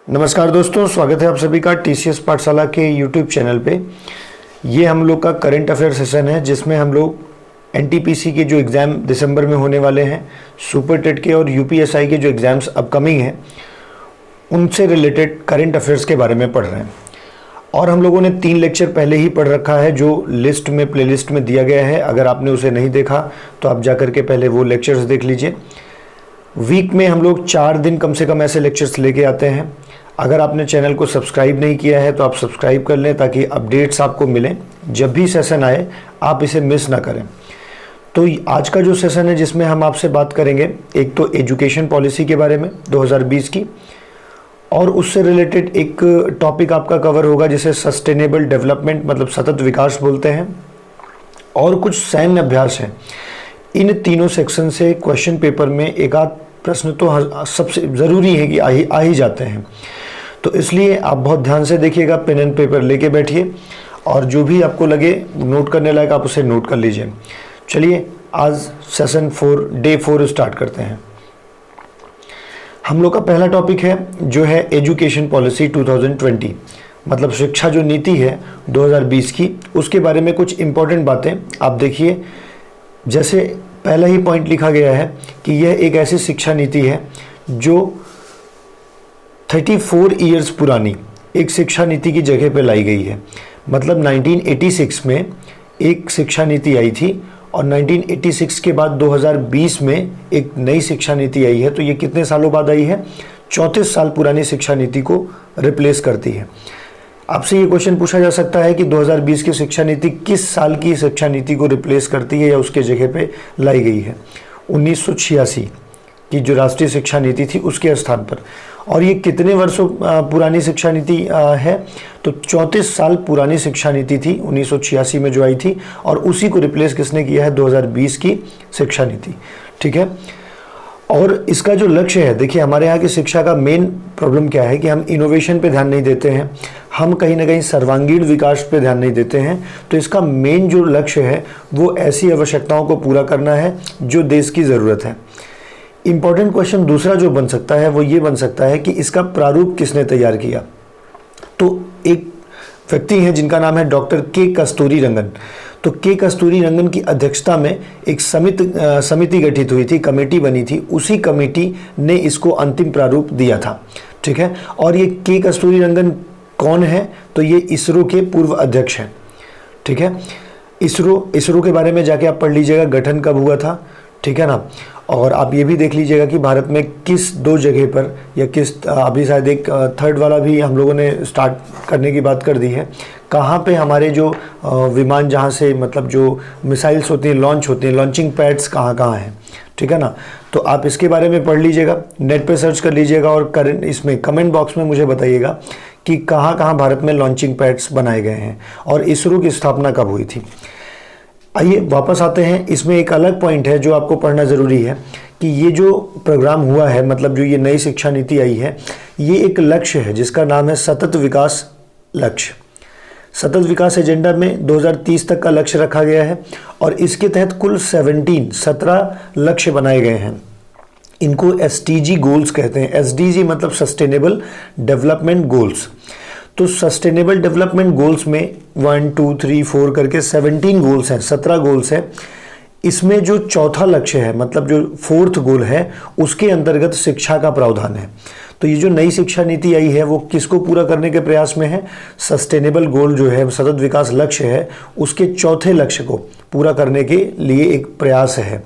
नमस्कार दोस्तों, स्वागत है आप सभी का टीसीएस पाठशाला के यूट्यूब चैनल पे। ये हम लोग का करंट अफेयर सेशन है जिसमें हम लोग एनटीपीसी के जो एग्ज़ाम दिसंबर में होने वाले हैं, सुपर टेट के और यूपीएसआई के जो एग्ज़ाम्स अपकमिंग हैं, उनसे रिलेटेड करंट अफेयर्स के बारे में पढ़ रहे हैं। और हम लोगों ने 3 लेक्चर पहले ही पढ़ रखा है जो लिस्ट में प्लेलिस्ट में दिया गया है। अगर आपने उसे नहीं देखा तो आप जा करके पहले वो लेक्चर्स देख लीजिए। वीक में हम लोग 4 दिन कम से कम ऐसे लेक्चर्स लेके आते हैं। अगर आपने चैनल को सब्सक्राइब नहीं किया है तो आप सब्सक्राइब कर लें ताकि अपडेट्स आपको मिलें, जब भी सेशन आए आप इसे मिस ना करें। तो आज का जो सेशन है जिसमें हम आपसे बात करेंगे, एक तो एजुकेशन पॉलिसी के बारे में 2020 की, और उससे रिलेटेड एक टॉपिक आपका कवर होगा जिसे सस्टेनेबल डेवलपमेंट मतलब सतत विकास बोलते हैं, और कुछ सैन्य अभ्यास हैं। इन तीनों सेक्शन से क्वेश्चन पेपर में एक आध प्रश्न तो सबसे ज़रूरी है कि आ ही जाते हैं। तो इसलिए आप बहुत ध्यान से देखिएगा, पेन एंड पेपर लेके बैठिए और जो भी आपको लगे नोट करने लायक आप उसे नोट कर लीजिए। चलिए आज सेशन 4 डे 4 स्टार्ट करते हैं। हम लोग का पहला टॉपिक है जो है एजुकेशन पॉलिसी 2020, मतलब शिक्षा जो नीति है 2020 की, उसके बारे में कुछ इम्पोर्टेंट बातें आप देखिए। जैसे पहला ही पॉइंट लिखा गया है कि यह एक ऐसी शिक्षा नीति है जो 34 इयर्स पुरानी एक शिक्षा नीति की जगह पर लाई गई है। मतलब 1986 में एक शिक्षा नीति आई थी और 1986 के बाद 2020 में एक नई शिक्षा नीति आई है। तो ये कितने सालों बाद आई है? 34 साल पुरानी शिक्षा नीति को रिप्लेस करती है। आपसे ये क्वेश्चन पूछा जा सकता है कि 2020 की शिक्षा नीति किस साल की शिक्षा नीति को रिप्लेस करती है या उसके जगह पे लाई गई है? 1986 की जो राष्ट्रीय शिक्षा नीति थी उसके स्थान पर। और ये कितने वर्षों पुरानी शिक्षा नीति है? तो 34 साल पुरानी शिक्षा नीति थी 1986 में जो आई थी, और उसी को रिप्लेस किसने किया है? 2020 की शिक्षा नीति। ठीक है। और इसका जो लक्ष्य है, देखिए हमारे यहाँ की शिक्षा का मेन प्रॉब्लम क्या है कि हम इनोवेशन पे ध्यान नहीं देते हैं, हम कहीं ना कहीं सर्वांगीण विकास पे ध्यान नहीं देते हैं। तो इसका मेन जो लक्ष्य है वो ऐसी आवश्यकताओं को पूरा करना है जो देश की ज़रूरत है। इम्पॉर्टेंट क्वेश्चन दूसरा जो बन सकता है वो ये बन सकता है कि इसका प्रारूप किसने तैयार किया? तो एक व्यक्ति हैं जिनका नाम है डॉक्टर के कस्तूरी रंगन। तो के कस्तूरी रंगन की अध्यक्षता में एक समिति गठित हुई थी, कमेटी बनी थी। उसी कमेटी ने इसको अंतिम प्रारूप दिया था। ठीक है। और ये के कस्तूरी रंगन कौन है? तो ये इसरो के पूर्व अध्यक्ष हैं। ठीक है। इसरो के बारे में जाके आप पढ़ लीजिएगा, गठन कब हुआ था। ठीक है ना। और आप ये भी देख लीजिएगा कि भारत में किस 2 जगह पर या किस अभी शायद एक थर्ड वाला भी हम लोगों ने स्टार्ट करने की बात कर दी है, कहाँ पे हमारे जो विमान जहाँ से मतलब जो मिसाइल्स होती हैं लॉन्च होती हैं, लॉन्चिंग पैड्स कहाँ कहाँ हैं। ठीक है ना। तो आप इसके बारे में पढ़ लीजिएगा, नेट पे सर्च कर लीजिएगा और इसमें कमेंट बॉक्स में मुझे बताइएगा कि कहाँ कहाँ भारत में लॉन्चिंग पैड्स बनाए गए हैं और इसरो की स्थापना कब हुई थी। आइए वापस आते हैं। इसमें एक अलग पॉइंट है जो आपको पढ़ना ज़रूरी है कि ये जो प्रोग्राम हुआ है, मतलब जो ये नई शिक्षा नीति आई है, ये एक लक्ष्य है जिसका नाम है सतत विकास लक्ष्य। सतत विकास एजेंडा में 2030 तक का लक्ष्य रखा गया है और इसके तहत कुल 17 लक्ष्य बनाए गए हैं। इनको एसडीजी गोल्स कहते हैं। एसडीजी मतलब सस्टेनेबल डेवलपमेंट गोल्स। तो सस्टेनेबल डेवलपमेंट गोल्स में 1 2 3 4 करके 17 गोल्स हैं, 17 गोल्स हैं। इसमें जो चौथा लक्ष्य है, मतलब जो 4th गोल है, उसके अंतर्गत शिक्षा का प्रावधान है। तो ये जो नई शिक्षा नीति आई है वो किसको पूरा करने के प्रयास में है? सस्टेनेबल गोल जो है, सतत विकास लक्ष्य है, उसके चौथे लक्ष्य को पूरा करने के लिए एक प्रयास है।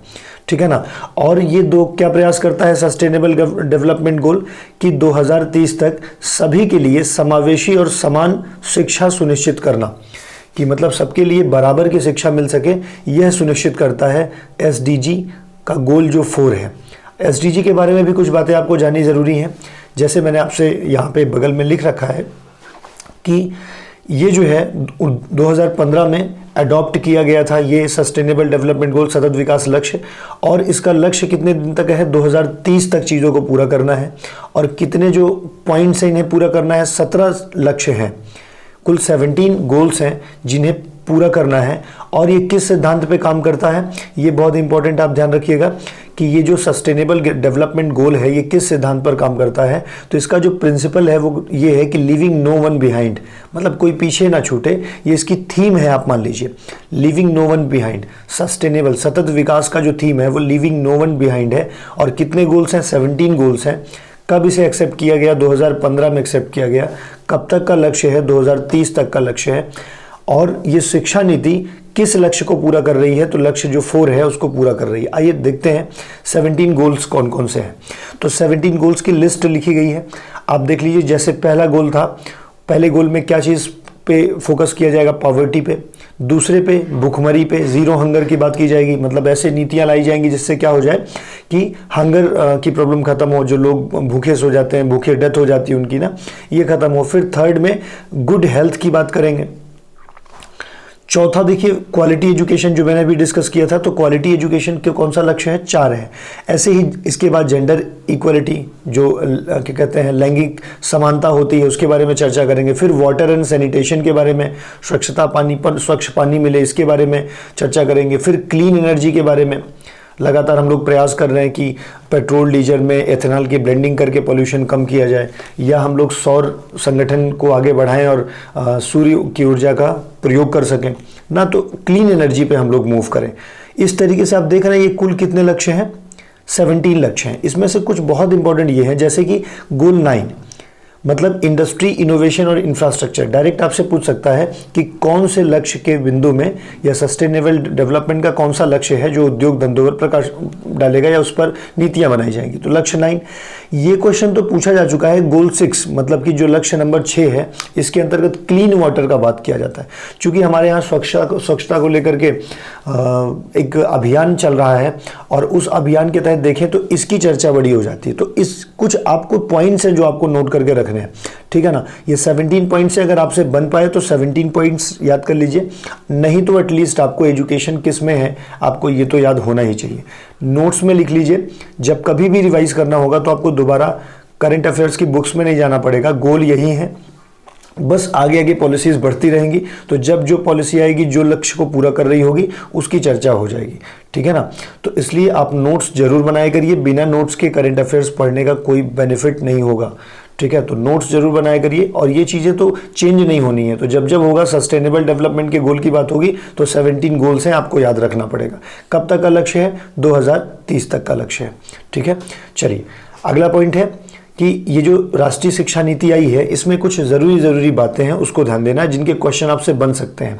ठीक है ना। और ये क्या प्रयास करता है सस्टेनेबल डेवलपमेंट गोल कि 2030 तक सभी के लिए समावेशी और समान शिक्षा सुनिश्चित करना, कि मतलब सबके लिए बराबर की शिक्षा मिल सके, यह सुनिश्चित करता है एसडीजी का गोल जो 4 है। एसडीजी के बारे में भी कुछ बातें आपको जाननी ज़रूरी हैं। जैसे मैंने आपसे यहाँ पे बगल में लिख रखा है कि ये जो है 2015 में अडॉप्ट किया गया था, ये सस्टेनेबल डेवलपमेंट गोल सतत विकास लक्ष्य। और इसका लक्ष्य कितने दिन तक है? 2030 तक चीज़ों को पूरा करना है। और कितने जो पॉइंट्स हैं इन्हें पूरा करना है? 17 लक्ष्य हैं। कुल 17 गोल्स हैं जिन्हें पूरा करना है और ये किस सिद्धांत पे काम करता है, ये बहुत इंपॉर्टेंट आप ध्यान रखिएगा कि ये जो सस्टेनेबल डेवलपमेंट गोल है ये किस सिद्धांत पर काम करता है। तो इसका जो प्रिंसिपल है वो ये है कि लिविंग नो वन बिहाइंड, मतलब कोई पीछे ना छूटे, ये इसकी थीम है। आप मान लीजिए living no one behind, sustainable सतत विकास का जो थीम है वो लिविंग नो वन बिहाइंड है। और कितने गोल्स हैं, 17 गोल्स हैं। कब इसे एक्सेप्ट किया गया, 2015 में एक्सेप्ट किया गया। कब तक का लक्ष्य है, 2030 तक का लक्ष्य है। और ये शिक्षा नीति किस लक्ष्य को पूरा कर रही है, तो लक्ष्य जो 4 है उसको पूरा कर रही है। आइए देखते हैं 17 गोल्स कौन कौन से हैं। तो 17 गोल्स की लिस्ट लिखी गई है, आप देख लीजिए। जैसे पहला गोल था, पहले गोल में क्या चीज़ पे फोकस किया जाएगा, पॉवर्टी पे। दूसरे पे भूखमरी पे, जीरो हंगर की बात की जाएगी, मतलब ऐसे नीतियां लाई जाएंगी जिससे क्या हो जाए कि हंगर की प्रॉब्लम खत्म हो, जो लोग भूखे सो जाते हैं, भूखे डेथ हो जाती है उनकी ना, ये खत्म हो। फिर थर्ड में गुड हेल्थ की बात करेंगे। चौथा देखिए क्वालिटी एजुकेशन, जो मैंने अभी डिस्कस किया था, तो क्वालिटी एजुकेशन के कौन सा लक्ष्य है, 4 है। ऐसे ही इसके बाद जेंडर इक्वलिटी, जो क्या कहते हैं लैंगिक समानता होती है, उसके बारे में चर्चा करेंगे। फिर वाटर एंड सैनिटेशन के बारे में, स्वच्छता पानी पर स्वच्छ पानी मिले इसके बारे में चर्चा करेंगे। फिर क्लीन एनर्जी के बारे में लगातार हम लोग प्रयास कर रहे हैं कि पेट्रोल डीजल में एथेनॉल की ब्लेंडिंग करके पोल्यूशन कम किया जाए, या हम लोग सौर संगठन को आगे बढ़ाएं और सूर्य की ऊर्जा का प्रयोग कर सकें ना, तो क्लीन एनर्जी पे हम लोग मूव करें। इस तरीके से आप देख रहे हैं ये कुल कितने लक्ष्य हैं, 17 लक्ष्य हैं। इसमें से कुछ बहुत इंपॉर्टेंट ये हैं, जैसे कि गोल 9 मतलब इंडस्ट्री, इनोवेशन और इंफ्रास्ट्रक्चर। डायरेक्ट आपसे पूछ सकता है कि कौन से लक्ष्य के बिंदु में या सस्टेनेबल डेवलपमेंट का कौन सा लक्ष्य है जो उद्योग धंधों पर प्रकाश डालेगा या उस पर नीतियां बनाई जाएंगी। तो लक्ष्य 9 ये क्वेश्चन तो पूछा जा चुका है। गोल 6 मतलब कि जो लक्ष्य नंबर 6 है, इसके अंतर्गत क्लीन वाटर का बात किया जाता है। चूंकि हमारे यहाँ स्वच्छता को लेकर के एक अभियान चल रहा है और उस अभियान के तहत देखें तो इसकी चर्चा बड़ी हो जाती है। तो इस कुछ आपको पॉइंट्स हैं जो आपको नोट करके रखने हैं, ठीक है ना। ये 17 पॉइंट्स से अगर आपसे बन पाए तो 17 पॉइंट्स याद कर लीजिए, नहीं तो एटलीस्ट आपको एजुकेशन किस में है आपको ये तो याद होना ही चाहिए। नोट्स में लिख लीजिए, जब कभी भी रिवाइज करना होगा तो आपको दोबारा करंट अफेयर्स की बुक्स में नहीं जाना पड़ेगा। गोल यही है, बस आगे आगे पॉलिसीज बढ़ती रहेंगी, तो जब जो पॉलिसी आएगी जो लक्ष्य को पूरा कर रही होगी उसकी चर्चा हो जाएगी, ठीक है ना। तो इसलिए आप नोट्स जरूर बनाया करिए, बिना नोट्स के करंट अफेयर्स पढ़ने का कोई बेनिफिट नहीं होगा, ठीक है। तो नोट्स जरूर बनाया करिए और ये चीज़ें तो चेंज नहीं होनी है। तो जब जब होगा सस्टेनेबल डेवलपमेंट के गोल की बात होगी तो 17 गोल्स हैं, आपको याद रखना पड़ेगा। कब तक का लक्ष्य है, 2030 तक का लक्ष्य है, ठीक है। चलिए अगला पॉइंट है कि ये जो राष्ट्रीय शिक्षा नीति आई है इसमें कुछ ज़रूरी बातें हैं, उसको ध्यान देना है, जिनके क्वेश्चन आपसे बन सकते हैं।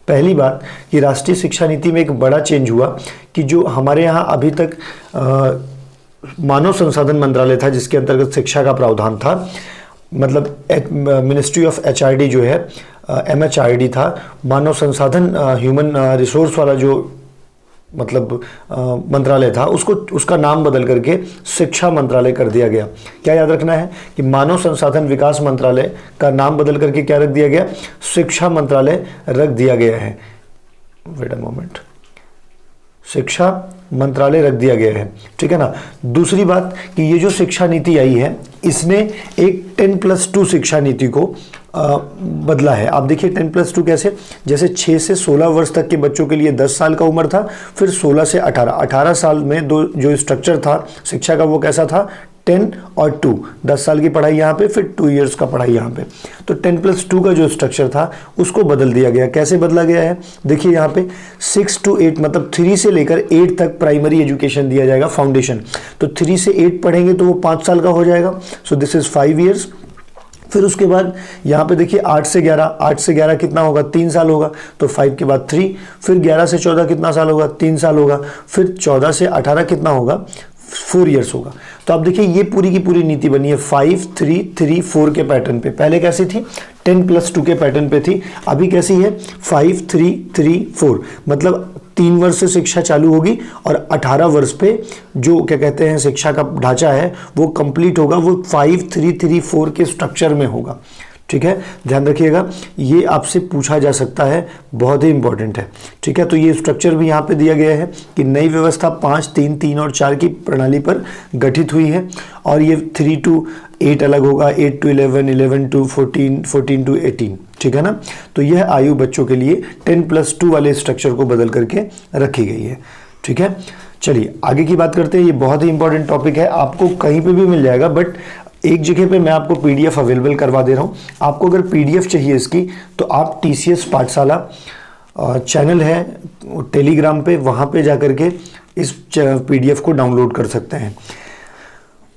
पहली बात कि राष्ट्रीय शिक्षा नीति में एक बड़ा चेंज हुआ कि जो हमारे यहाँ अभी तक मानव संसाधन मंत्रालय था जिसके अंतर्गत शिक्षा का प्रावधान था, मतलब मिनिस्ट्री ऑफ एचआरडी जो है, एमएचआरडी था, मानव संसाधन ह्यूमन रिसोर्स वाला जो मतलब मंत्रालय था, उसका नाम बदल करके शिक्षा मंत्रालय कर दिया गया। क्या याद रखना है कि मानव संसाधन विकास मंत्रालय का नाम बदल करके क्या रख दिया गया, शिक्षा मंत्रालय रख दिया गया है। वेट अ मोमेंट, शिक्षा मंत्रालय रख दिया गया है, ठीक है ना। दूसरी बात कि ये जो शिक्षा नीति आई है इसने एक 10+2 शिक्षा नीति को बदला है। आप देखिए 10+2 कैसे, जैसे 6 से 16 वर्ष तक के बच्चों के लिए 10 साल का उम्र था, फिर 16 से 18 साल में जो स्ट्रक्चर था शिक्षा का वो कैसा था, 10 और 2, 10 साल की पढ़ाई यहाँ पे, फिर 2 इयर्स का पढ़ाई यहाँ पे। तो 10+2 का जो स्ट्रक्चर था उसको बदल दिया गया। कैसे बदला गया है, देखिए यहाँ पे 6 to 8 मतलब 3 से लेकर 8 तक प्राइमरी एजुकेशन दिया जाएगा, फाउंडेशन। तो 3 से 8 पढ़ेंगे तो वो 5 साल का हो जाएगा, सो दिस इज 5 इयर्स। फिर उसके बाद यहाँ पे देखिए 8 से 11 कितना होगा, 3 साल होगा, तो 5 के बाद 3, फिर 11 से 14 कितना साल होगा, 3 साल होगा, फिर 14 से 18 कितना होगा, 4 इयर्स होगा। तो आप देखिए ये पूरी की पूरी नीति बनी है 5, 3, 3, 4 के पैटर्न पे। पहले कैसी थी, 10+2 के पैटर्न पे थी, अभी कैसी है 5, 3, 3, 4, मतलब 3 वर्ष से शिक्षा चालू होगी और 18 वर्ष पे जो क्या कहते हैं शिक्षा का ढांचा है वो कंप्लीट होगा, वो 5, 3, 3, 4 के स्ट्रक्चर में होगा, ठीक है, ध्यान रखिएगा, ये आपसे पूछा जा सकता है, बहुत ही इंपॉर्टेंट है। ठीक है, तो ये स्ट्रक्चर भी यहाँ पे दिया गया है कि नई व्यवस्था 5, 3, 3 और 4 की प्रणाली पर गठित हुई है और ये 3 to 8 अलग होगा, 8 to 11, 11 to 14, 14 to 18। ठीक है ना, तो यह आयु बच्चों के लिए 10+2 वाले स्ट्रक्चर को बदल करके रखी गई है। ठीक है, चलिए आगे की बात करते हैं। ये बहुत ही इंपॉर्टेंट टॉपिक है, आपको कहीं पे भी मिल जाएगा, बट एक जगह पे मैं आपको पीडीएफ अवेलेबल करवा दे रहा हूँ। आपको अगर पीडीएफ चाहिए इसकी तो आप टीसीएस पाठशाला चैनल है टेलीग्राम पे, वहाँ पे जाकर के इस पीडीएफ को डाउनलोड कर सकते हैं।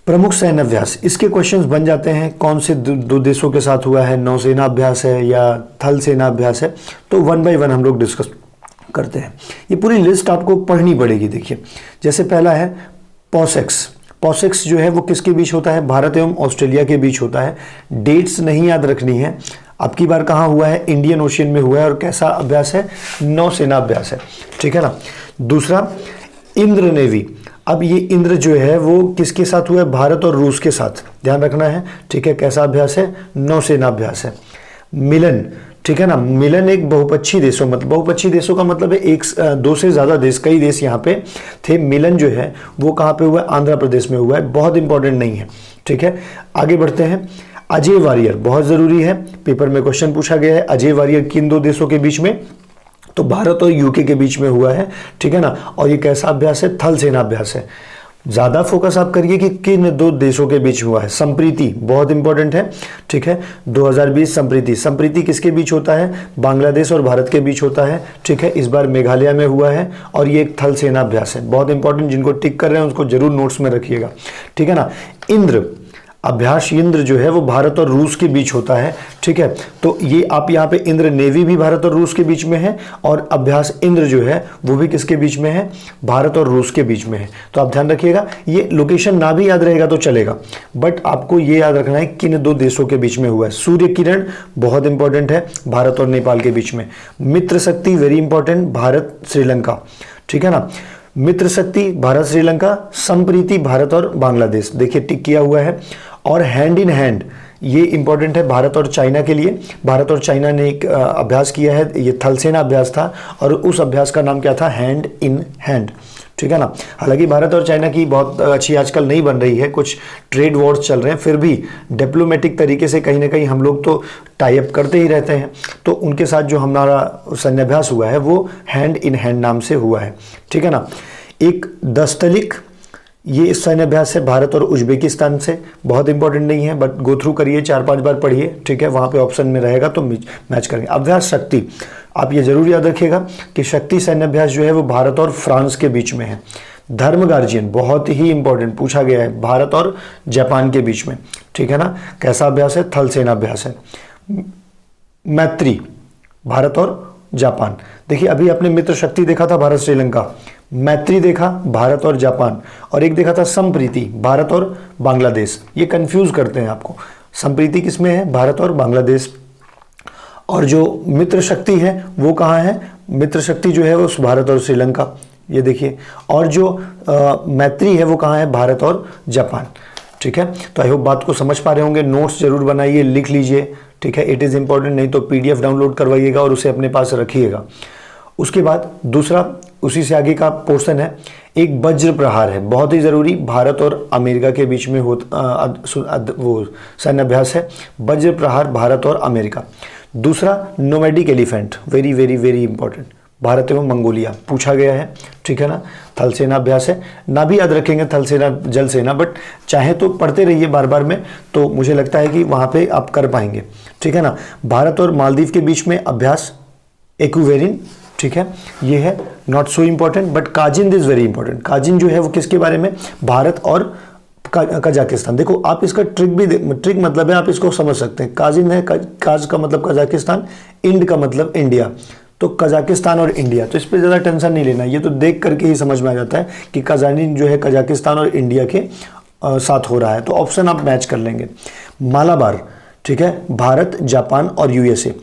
प्रमुख सैन्य अभ्यास, इसके क्वेश्चंस बन जाते हैं, कौन से दो देशों के साथ हुआ है, नौसेना अभ्यास है या थल सेना अभ्यास है, तो 1 by 1 हम लोग डिस्कस करते हैं। ये पूरी लिस्ट आपको पढ़नी पड़ेगी। देखिए, जैसे पहला है पॉसेक्स। पॉसेक्स जो है वो किसके बीच होता है, भारत एवं ऑस्ट्रेलिया के बीच होता है। डेट्स नहीं याद रखनी है। अब की बार कहाँ हुआ है, इंडियन ओशियन में हुआ है, और कैसा अभ्यास है, नौसेना अभ्यास है। ठीक है ना। दूसरा इंद्र नेवी। अब ये इंद्र जो है वो किसके साथ हुआ है, भारत और रूस के साथ, ध्यान रखना है। ठीक है, कैसा अभ्यास है, नौसेना अभ्यास है। मिलन, ठीक है ना, मिलन एक बहुपक्षीय देशों, मतलब बहुपक्षीय देशों का मतलब है एक 2 से ज़्यादा देश, कई देश यहाँ पे थे। मिलन जो है वो कहाँ पे हुआ है, आंध्र प्रदेश में हुआ है, बहुत इंपॉर्टेंट नहीं है। ठीक है, आगे बढ़ते हैं। अजय वारियर बहुत ज़रूरी है, पेपर में क्वेश्चन पूछा गया है। अजय वारियर किन 2 देशों के बीच में, तो भारत और यूके के बीच में हुआ है। ठीक है ना, और ये कैसा अभ्यास है, थल सेना अभ्यास है। ज़्यादा फोकस आप करिए कि किन 2 देशों के बीच हुआ है। संप्रीति बहुत इंपॉर्टेंट है। ठीक है, 2020 संप्रीति। संप्रीति किसके बीच होता है, बांग्लादेश और भारत के बीच होता है। ठीक है, इस बार मेघालय में हुआ है और ये एक थल सेना अभ्यास है, बहुत इंपॉर्टेंट। जिनको टिक कर रहे हैं उसको जरूर नोट्स में रखिएगा। ठीक है ना। इंद्र अभ्यास, इंद्र जो है वो भारत और रूस के बीच होता है। ठीक है, तो ये आप यहाँ पे इंद्र नेवी भी भारत और रूस के बीच में है, और अभ्यास इंद्र जो है वो भी किसके बीच में है, भारत और रूस के बीच में है। तो आप ध्यान रखिएगा, ये लोकेशन ना भी याद रहेगा तो चलेगा, बट आपको ये याद रखना है किन 2 देशों के बीच में हुआ है। सूर्य किरण बहुत इंपॉर्टेंट है, भारत और नेपाल के बीच में। मित्र शक्ति वेरी इंपॉर्टेंट, भारत श्रीलंका। ठीक है ना, मित्र शक्ति भारत श्रीलंका। संप्रीति भारत और बांग्लादेश, देखिए टिक किया हुआ है। और हैंड इन हैंड, ये इंपॉर्टेंट है भारत और चाइना के लिए। भारत और चाइना ने एक अभ्यास किया है, ये थल सेना अभ्यास था, और उस अभ्यास का नाम क्या था, हैंड इन हैंड। ठीक है ना। हालांकि भारत और चाइना की बहुत अच्छी आजकल नहीं बन रही है, कुछ ट्रेड वॉर्स चल रहे हैं, फिर भी डिप्लोमेटिक तरीके से कहीं ना कहीं हम लोग तो टाई अप करते ही रहते हैं। तो उनके साथ जो हमारा सैन्याभ्यास हुआ है वो हैंड इन हैंड नाम से हुआ है। ठीक है ना। एक दस्तलिक, ये सैन्य अभ्यास है भारत और उज्बेकिस्तान से, बहुत इंपॉर्टेंट नहीं है, बट गो थ्रू करिए, 4-5 बार पढ़िए। ठीक है, वहाँ पे ऑप्शन में रहेगा तो मैच करेंगे। अभ्यास शक्ति, आप ये जरूर याद रखिएगा कि शक्ति सैन्य अभ्यास जो है वो भारत और फ्रांस के बीच में है। धर्म गार्जियन बहुत ही इंपॉर्टेंट, पूछा गया है, भारत और जापान के बीच में। ठीक है ना, कैसा अभ्यास है, थल सेना अभ्यास है। मैत्री भारत और जापान, देखिए अभी आपने मित्र शक्ति देखा था भारत श्रीलंका, मैत्री देखा भारत और जापान, और एक देखा था संप्रीति भारत और बांग्लादेश। ये कंफ्यूज करते हैं आपको, संप्रीति किसमें है, भारत और बांग्लादेश, और जो मित्र शक्ति है वो कहाँ है, मित्र शक्ति जो है वो भारत और श्रीलंका, ये देखिए, और जो मैत्री है वो कहाँ है, भारत और जापान। ठीक है, तो आई होप बात को समझ पा रहे होंगे। नोट्स जरूर बनाइए, लिख लीजिए। ठीक है, इट इज़ इंपॉर्टेंट, नहीं तो पीडीएफ डाउनलोड करवाइएगा और उसे अपने पास रखिएगा। उसके बाद दूसरा, उसी से आगे का पोर्शन है, एक वज्र प्रहार है, बहुत ही ज़रूरी, भारत और अमेरिका के बीच में वो सैन्य अभ्यास है, वज्र प्रहार भारत और अमेरिका। दूसरा nomadic elephant, very very very important, Bharat एवं मंगोलिया, पूछा गया है। ठीक है ना, थल सेना अभ्यास है, ना भी याद रखेंगे थल सेना जल सेना, बट चाहे तो पढ़ते रहिए बार बार में, तो मुझे लगता है कि वहाँ पे आप कर पाएंगे। ठीक है ना। भारत और मालदीव के बीच में अभ्यास एक्वेरिन, ठीक है, ये है not so important, but Kazind is very important. Kazind जो है वो किसके बारे में, भारत और कजाकिस्तान। देखो आप इसका ट्रिक मतलब है, आप इसको समझ सकते हैं। काजिंद है, काज का मतलब कजाकिस्तान, इंड का मतलब इंडिया, तो कजाकिस्तान और इंडिया, तो इस पर ज़्यादा टेंशन नहीं लेना, ये तो देख करके ही समझ में आ जाता है कि काजानिन जो है कजाकिस्तान और इंडिया के साथ हो रहा है, तो ऑप्शन आप मैच कर लेंगे। मालाबार, ठीक है, भारत, जापान और यूएसए।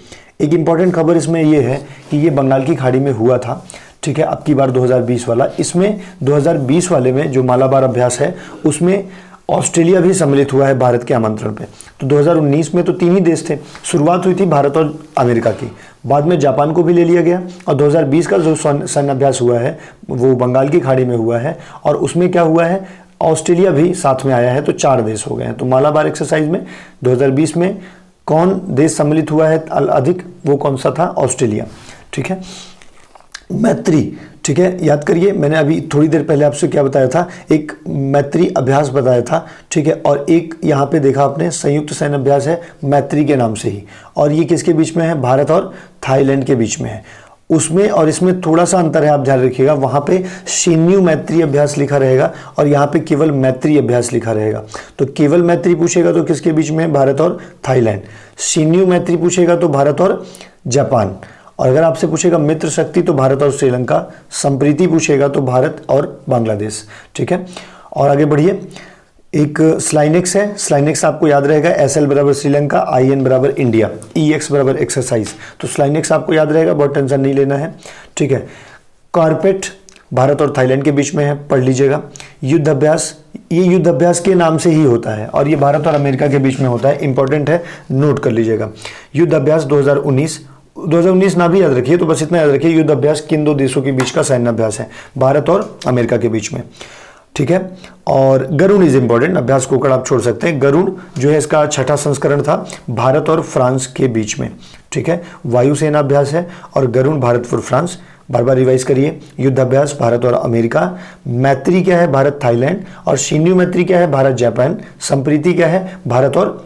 एक इंपॉर्टेंट खबर इसमें ये है कि ये बंगाल की खाड़ी में हुआ था। ठीक है, अब की बार 2020 वाला, इसमें 2020 वाले में जो मालाबार अभ्यास है उसमें ऑस्ट्रेलिया भी सम्मिलित हुआ है भारत के आमंत्रण पे। तो 2019 में तो 3 ही देश थे, शुरुआत हुई थी भारत और अमेरिका की, बाद में जापान को भी ले लिया गया, और 2020 का जो सैन्य अभ्यास हुआ है वो बंगाल की खाड़ी में हुआ है, और उसमें क्या हुआ है, ऑस्ट्रेलिया भी साथ में आया है, तो 4 देश हो गए हैं। तो मालाबार एक्सरसाइज में 2020 में कौन देश सम्मिलित हुआ है अधिक, वो कौन सा था, ऑस्ट्रेलिया। ठीक है, मैत्री, ठीक है, याद करिए मैंने अभी थोड़ी देर पहले आपसे क्या बताया था, एक मैत्री अभ्यास बताया था। ठीक है, और एक यहाँ पे देखा आपने संयुक्त सैन्य अभ्यास है मैत्री के नाम से ही, और ये किसके बीच में है, भारत और थाईलैंड के बीच में है। उसमें और इसमें थोड़ा सा अंतर है, आप ध्यान रखिएगा, वहाँ पे सैन्य मैत्री अभ्यास लिखा रहेगा और यहाँ पे केवल मैत्री अभ्यास लिखा रहेगा। तो केवल मैत्री पूछेगा तो किसके बीच में है, भारत और थाईलैंड। सैन्य मैत्री पूछेगा तो भारत और जापान, और अगर आपसे पूछेगा मित्र शक्ति तो भारत और श्रीलंका, संप्रीति पूछेगा तो भारत और बांग्लादेश। ठीक है, और आगे बढ़िए, एक स्लाइनेक्स है, स्लाइनेक्स आपको याद रहेगा, SL बराबर श्रीलंका, IN बराबर इंडिया, EX बराबर एक्सरसाइज। तो स्लाइनेक्स आपको याद रहेगा, बहुत टेंशन नहीं लेना है। ठीक है, कारपेट भारत और थाईलैंड के बीच में है, पढ़ लीजिएगा। युद्ध अभ्यास, ये युद्ध अभ्यास के नाम से ही होता है और ये भारत और अमेरिका के बीच में होता है, इंपॉर्टेंट है, नोट कर लीजिएगा। युद्ध अभ्यास 2019 ना भी याद रखिए, तो बस इतना याद रखिए, युद्ध अभ्यास किन 2 देशों के बीच का सैन्य अभ्यास है, भारत और अमेरिका के बीच में। ठीक है, और गरुण इज इंपॉर्टेंट, अभ्यास कोकड़ आप छोड़ सकते हैं। गरुण जो है इसका 6ठा संस्करण था, भारत और फ्रांस के बीच में। ठीक है, वायुसेना अभ्यास है, और गरुण भारत और फ्रांस, बार बार रिवाइज करिए। युद्ध अभ्यास भारत और अमेरिका, मैत्री क्या है, भारत थाईलैंड, और सैन्य मैत्री क्या है, भारत जापान, संप्रीति क्या है, भारत और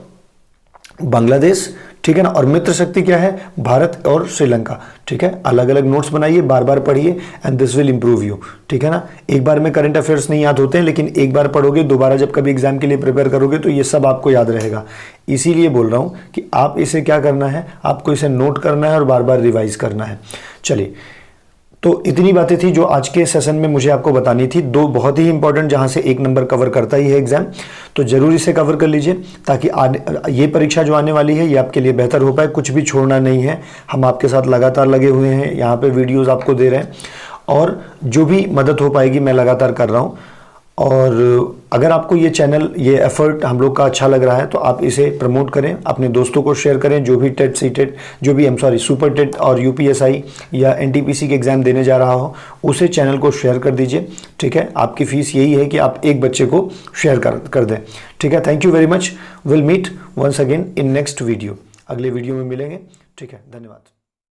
बांग्लादेश। ठीक है ना, और मित्र शक्ति क्या है, भारत और श्रीलंका। ठीक है, अलग अलग नोट्स बनाइए, बार बार पढ़िए, and this will improve you. ठीक है ना, एक बार में करंट अफेयर्स नहीं याद होते हैं, लेकिन एक बार पढ़ोगे, दोबारा जब कभी एग्जाम के लिए प्रिपेयर करोगे तो ये सब आपको याद रहेगा। इसीलिए बोल रहा हूं कि आप इसे क्या करना है, आपको इसे नोट करना है और बार बार रिवाइज करना है। चलिए, तो इतनी बातें थी जो आज के सेशन में मुझे आपको बतानी थी, 2 बहुत ही इंपॉर्टेंट, जहां से 1 नंबर कवर करता ही है एग्जाम, तो जरूर इसे कवर कर लीजिए ताकि ये परीक्षा जो आने वाली है ये आपके लिए बेहतर हो पाए। कुछ भी छोड़ना नहीं है, हम आपके साथ लगातार लगे हुए हैं, यहाँ पे वीडियोस आपको दे रहे हैं, और जो भी मदद हो पाएगी मैं लगातार कर रहा हूँ। और अगर आपको ये चैनल, ये एफर्ट हम लोग का अच्छा लग रहा है तो आप इसे प्रमोट करें, अपने दोस्तों को शेयर करें, जो भी टेट सीटेट, जो भी सुपर टेट और UPSI या NTPC के एग्ज़ाम देने जा रहा हो, उसे चैनल को शेयर कर दीजिए। ठीक है, आपकी फ़ीस यही है कि आप एक बच्चे को शेयर कर दें। ठीक है, thank you very much, will meet once again in next video, अगले वीडियो में मिलेंगे। ठीक है, धन्यवाद।